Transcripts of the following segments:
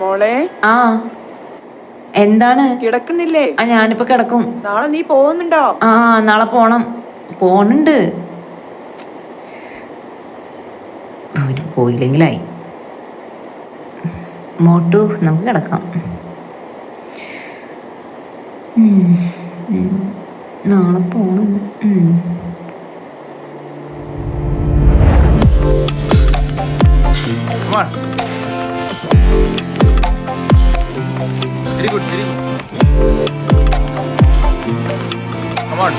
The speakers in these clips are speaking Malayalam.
മോളെ ആ എന്താണ്? കിടക്കുന്നില്ലേ? ആ ഞാനിപ്പോ കിടക്കും. നാളെ നീ പോകുന്നുണ്ടോ? ആ നാളെ പോണുണ്ട്. അവര് പോയില്ലെങ്കിലായി. മോട്ടു നമുക്ക് കിടക്കാം. നാളെ പോണം. Very good, very good. Come on.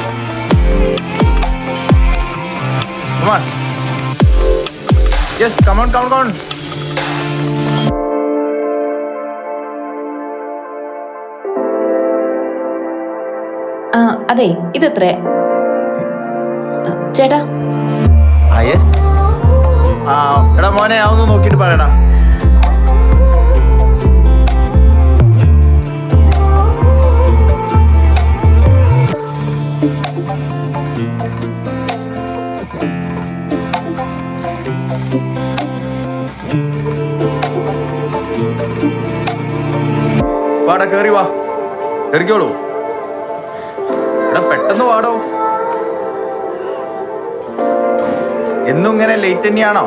Come on. Yes, come on, come on, come on. അതെ ഇതെത്ര ചേട്ടാ? യെസ്. എടാ മോനെ അതൊന്ന് നോക്കിയിട്ട് പറയടാ. വാടാ കേറി വാ, കേറിക്കോളൂ. എടാ പെട്ടെന്ന് വാടോ. എന്നും ഇങ്ങനെ ലേറ്റ് തന്നെയാണോ?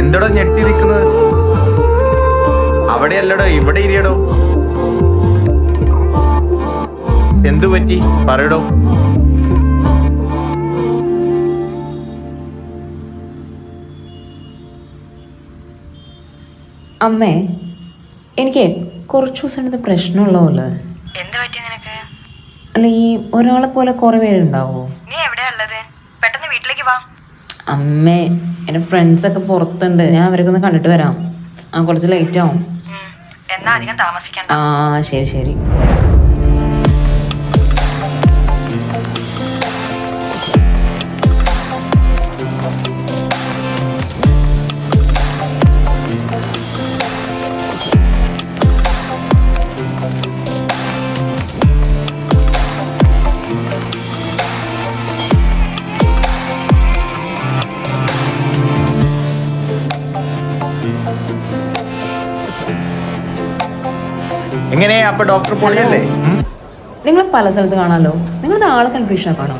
എന്തോടോ ഞെട്ടി നിൽക്കുന്നത്? അവിടെയല്ലടോ, ഇവിടെ ഇരിയടോ. എന്തു പറ്റി പറയടോ. അമ്മേ, എനിക്ക് കുറച്ചു ദിവസം പ്രശ്നമുള്ള പോലെ. എന്ത് പറ്റി നിനക്ക്? അല്ല, ഈ ഒരാളെ പോലെ കുറെ പേരുണ്ടാവോ? നീ എവിടെയാ ഉള്ളത്? പെട്ടെന്ന് വീട്ടിലേക്ക് വാ. അമ്മേ, എൻ്റെ ഫ്രണ്ട്സൊക്കെ പുറത്തുണ്ട്. ഞാൻ അവരൊക്കെ ഒന്ന് കണ്ടിട്ട് വരാം. കുറച്ച് ലേറ്റ് ആവും. എന്നാ അധികം താമസിക്കണ്ട. ശരി ശരി. എങ്ങനെയാ അപ്പൊ ഡോക്ടർ പൊളിയല്ലേ? നിങ്ങൾ പല സ്ഥലത്ത് കാണാലോ. നിങ്ങൾ ആളെ കൺഫ്യൂഷൻ കാണോ?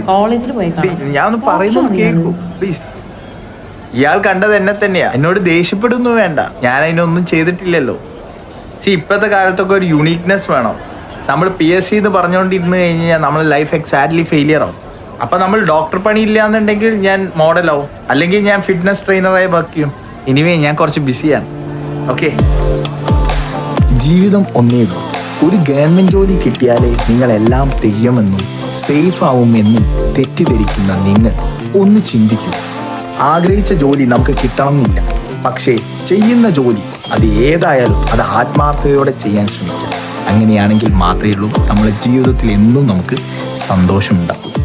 കോളേജിൽ പോയി ഞാൻ ഒന്ന് പറയുന്നത് കേൾക്കൂ പ്ലീസ്. ഇയാൾ കണ്ടത് എന്നെ തന്നെയാ. എന്നോട് ദേഷ്യപ്പെടുന്നു വേണ്ട, ഞാൻ അതിനൊന്നും ചെയ്തിട്ടില്ലല്ലോ. ഇപ്പോഴത്തെ കാലത്തൊക്കെ ഒരു യുണീക്നെസ് വേണം. നമ്മൾ PSC എന്ന് പറഞ്ഞുകൊണ്ടിരുന്ന് കഴിഞ്ഞാൽ നമ്മൾ ലൈഫ് എക്സാക്ട്ലി ഫെയിലിയർ ആവും. അപ്പൊ നമ്മൾ ഡോക്ടർ പണി ഇല്ലാന്നുണ്ടെങ്കിൽ ഞാൻ മോഡലാവും, അല്ലെങ്കിൽ ഞാൻ ഫിറ്റ്നസ് ട്രെയിനറായി വർക്ക് ചെയ്യും. ഇനിവേ ഞാൻ കുറച്ച് ബിസിയാണ്. ഓക്കെ, ജീവിതം ഒന്നേയുള്ളൂ. ഒരു ഗവൺമെന്റ് ജോലി കിട്ടിയാലേ നിങ്ങളെല്ലാം തികയുമെന്നും സേഫ് ആവുമെന്നും തെറ്റിദ്ധരിക്കുന്ന നിങ്ങൾ ഒന്ന് ചിന്തിക്കൂ. ആഗ്രഹിച്ച ജോലി നമുക്ക് കിട്ടണമെന്നില്ല, പക്ഷേ ചെയ്യുന്ന ജോലി അത് ഏതായാലും അത് ആത്മാർത്ഥതയോടെ ചെയ്യാൻ ശ്രമിക്കാം. അങ്ങനെയാണെങ്കിൽ മാത്രമേ ഉള്ളൂ നമ്മുടെ ജീവിതത്തിൽ എന്നും നമുക്ക് സന്തോഷമുണ്ടാവും.